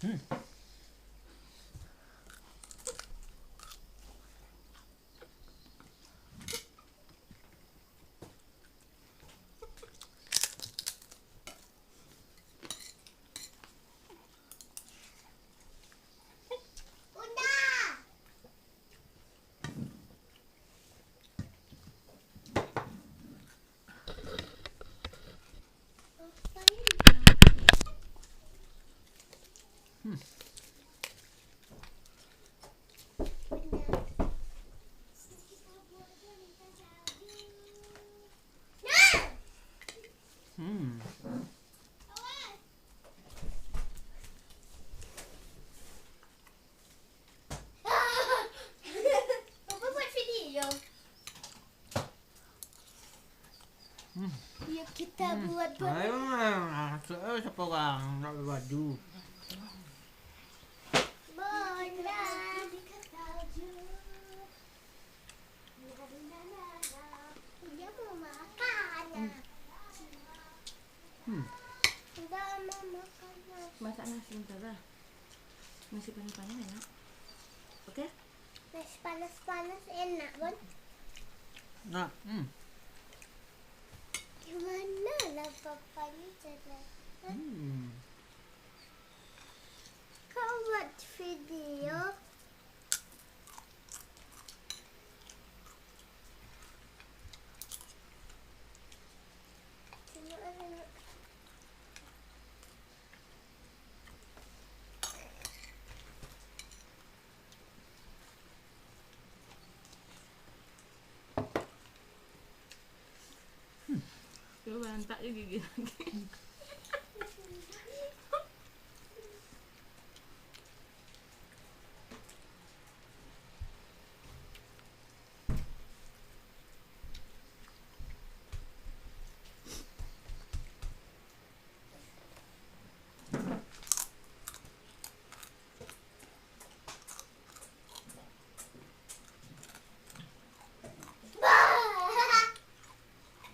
Hmm. Hmm. Hmm. Papa buat video. Hmm. Yuk kita buat Ayo, siapa orang nak baju? bola. Dia mau makan. Hmm. Dia mau makan. Masak nasi bentar lah. Nasi panas-panas enak. Okey? Nasi panas-panas enak pun. Nak. Hmm. Gimana lah papa ni jalan? Hmm. Kau buat video. Cuma ada. Dia berantak je gigi lagi.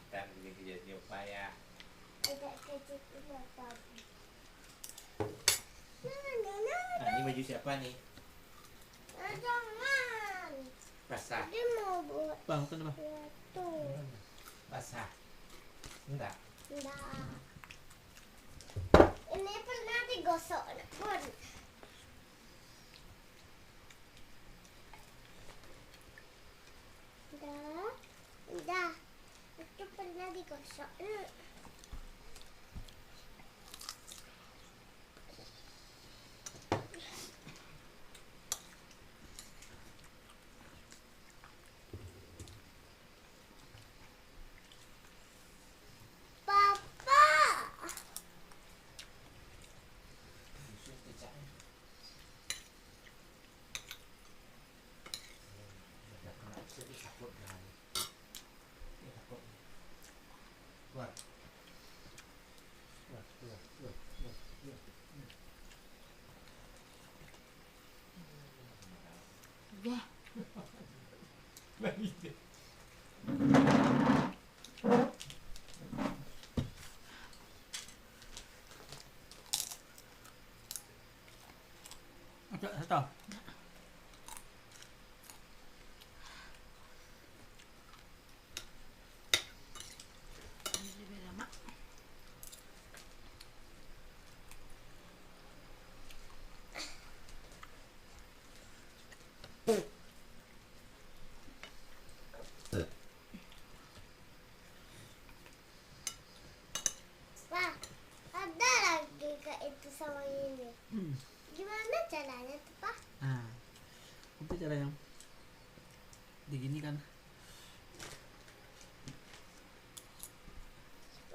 Tak boleh kerja tiup payah. Tidak kerja apa. Ni baju siapa ni? Jangan. Basah. Dia mau buat Bang, tu bang. satu. Basah. Enggak. Dah. Ini pernah digosok pun. Dah. Dah. Itu pernah digosok. Papa. Susu kejap ni. Dah kena sedih takut dah. Dia takut. Buat. Buat. Dah. Lagi dia. Tak tahu. Dia biar lama. Wah, ada lagi ke itu sama ini. Hmm. Gimana caranya tuh, Pak? Nah. Itu cara yang digini kan.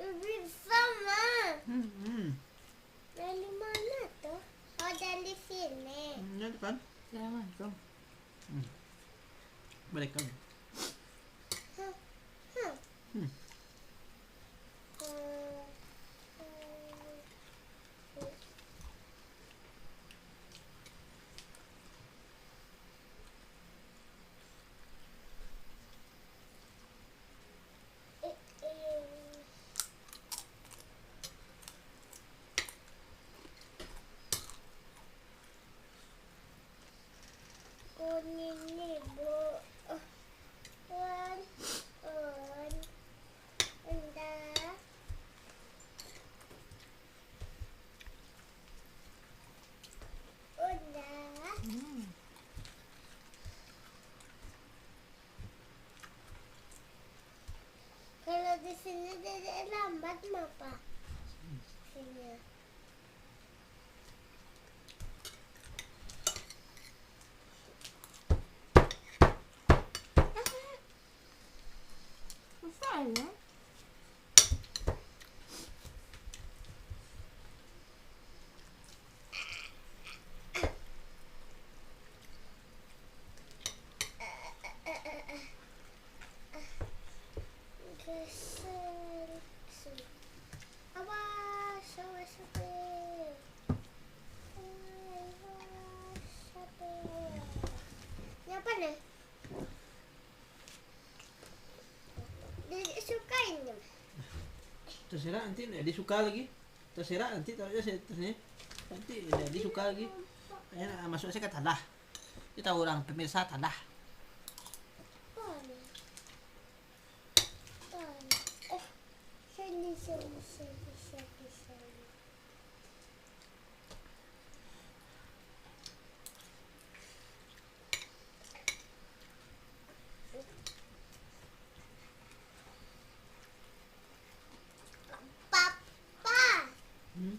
Lebih sama. Hmm. Dari mana tuh? Oh, dari sini. Ya depan. Assalamualaikum. Balik kan. Hmm. Hmm. Hmm. lambat mah Pak. Sini. Susah ya. Kesel. Awas, awas sampai. Awas sampai. Ni apa ni? Dia sukain ni. Terserah nanti dia suka lagi. Terserah nanti taruhnya saya terusnya. Nanti dia suka lagi. Masuk saya ke tanah. Kita orang pemirsa tanah. Sini. Papa, Hmm?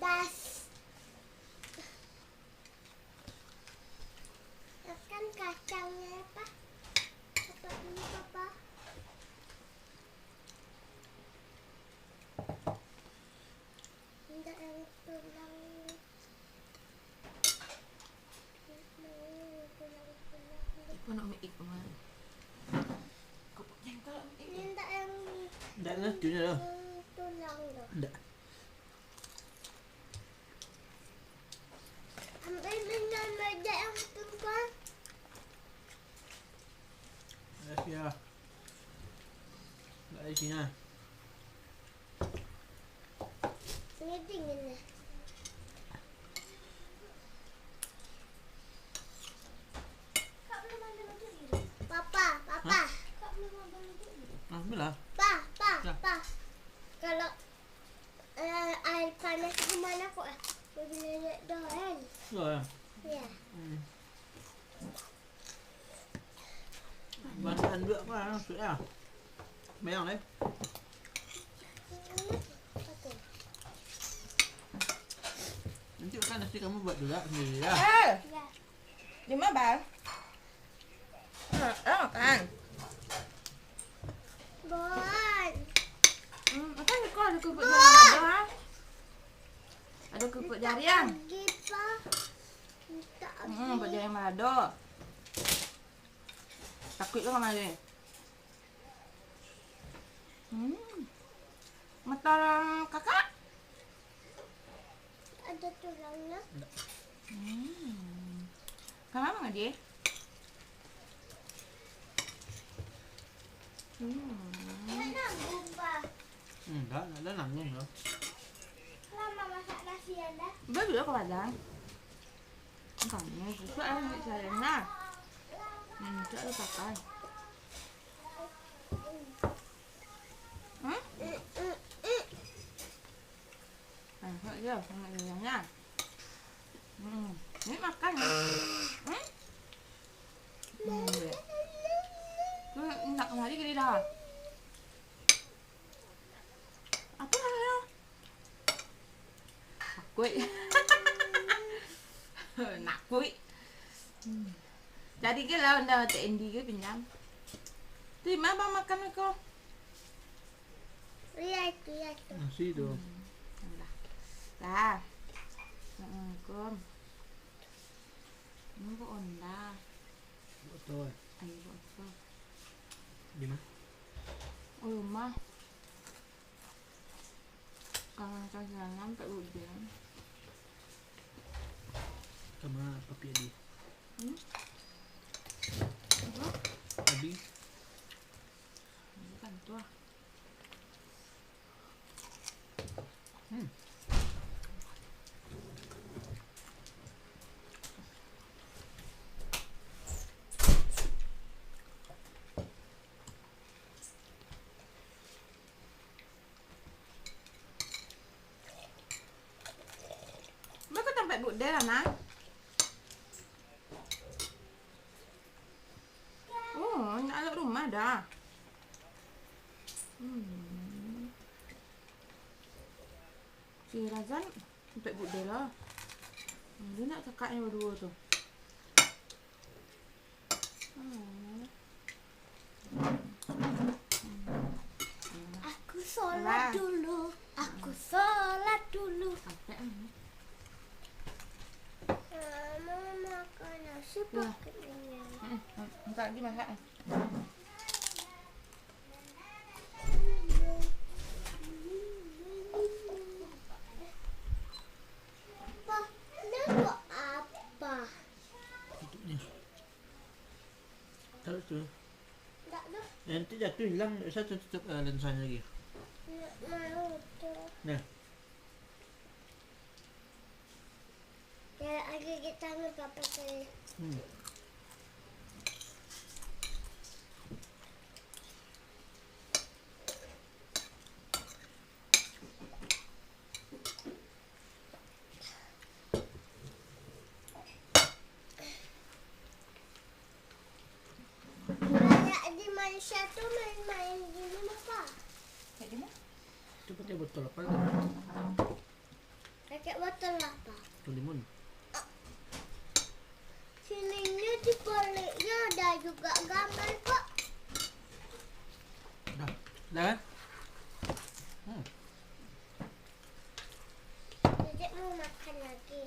das. Makan kacangnya apa? Apa ini Papa? Tidak yang tulang. Ibu nak make up mana? Kau yang kalau make up. Minta yang Enggak lah, tujuh dah. tulang loh. Enggak. Ambil dengan meja yang tulang. Ada sini lah. Enggak di sini lah. Ini dingin ya. Kak belum ambil baju biru. Papa. Kak belum ambil baju biru. Ambil lah. Ya. Pa. Kalau air panas gimana kok? Boleh dah kan? Ya. Ya. Bahan dua apa maksudnya? Bayang deh. Okey. Nanti kan nanti kamu buat juga sendiri ya. Ya. Di mana bang? Makan. Bon. Makan ni kau ada kerupuk jari ada. Ada kerupuk jari yang. Pergi pa. Minta Kerupuk jari yang ada. Takut ke mana ni? Mata kakak. ada tulangnya. Kenapa nggak dia? Nggak nanggung, Pak. Enggak ada nanggung ya. Lama masak nasi Anda. Bagus ke Padang? Kamu susah ambil sayangnya. Tak ada pakai. Enak je, sangat sayangnya. Ni makan ya. Nak lari ke dia dah. Apa ya? Nakut. Nakut. Jadi ke lah anda tak Andy ke pinjam. Terima bang makan kau. Lihat tu. Nasi tu. Dah. Assalamualaikum. Ini kok onda. Betul. Ayo betul. Di mana? Oh rumah. Kalau saya sampai hujan. Sama papi Adi. Apa? Adi. Bukan tu lah. Mereka tempat budaya lah nak. Oh, nak alok rumah dah. Si Razan sampai bude lah. Dia nak cakapnya berdua tu. Aku sholat dulu. Aku sholat dulu. Sampai Mama makan nasi pakai ini. Entar lagi masak. Apa? Ini buat apa? Tutupnya. Taruh tu. Tak dah. Nanti jatuh hilang, saya tutup lensanya lagi. Mau tu. Nah, Ya, lagi kita ambil papa saya. Kayak di Malaysia tu main-main gini apa? Kayak gini? itu pakai botol apa? Pakai botol apa? Botol limun. Sininya di baliknya ada juga gambar kok. Dah, dah kan? Dedek mau makan lagi.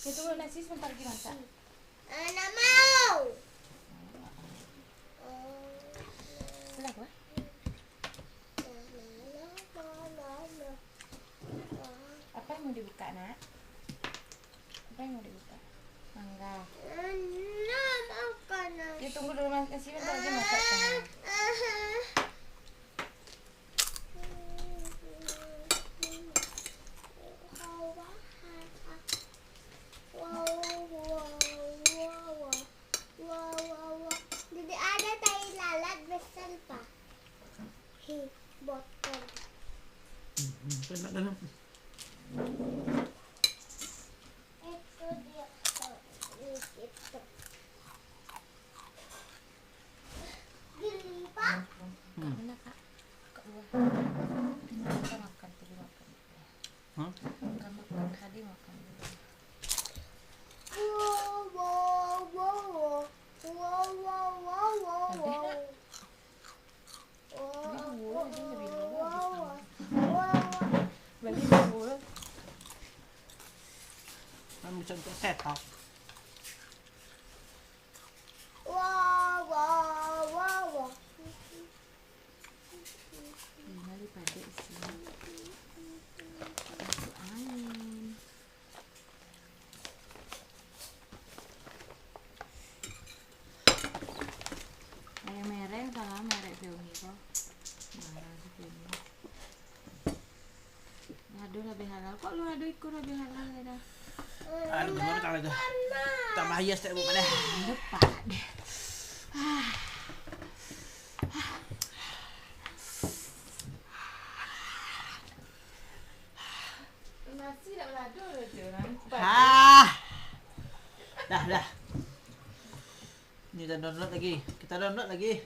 Ya tunggu nasi sebentar lagi masak. Anak mau. Boleh apa? Apa yang mau dibuka, Nak? Apa yang mau dibuka? Mangga. Ya tunggu dulu nasi sebentar lagi masak. Jadi ada tai lalat besar pak. Botol. Enak dalam. Itu dia. Itu. Gini pak. Mana Kak? Kak buah. Kita makan tadi makan. Hah? Makan tadi makan. Beli bubur. Kamu contoh setak. Mari pada isi. Masuk angin. Ayam mereng salah merek Xiaomi kok. Marah si Xiaomi. Aduh lebih halal. Kok lu aduh ikut lebih halal ya dah? Aduh, benar tak ada. Panas. Tambah hias tak buat mana. Lepas dia. Nasi nak meladu je orang. Dah. Ni dah download lagi. Kita download lagi.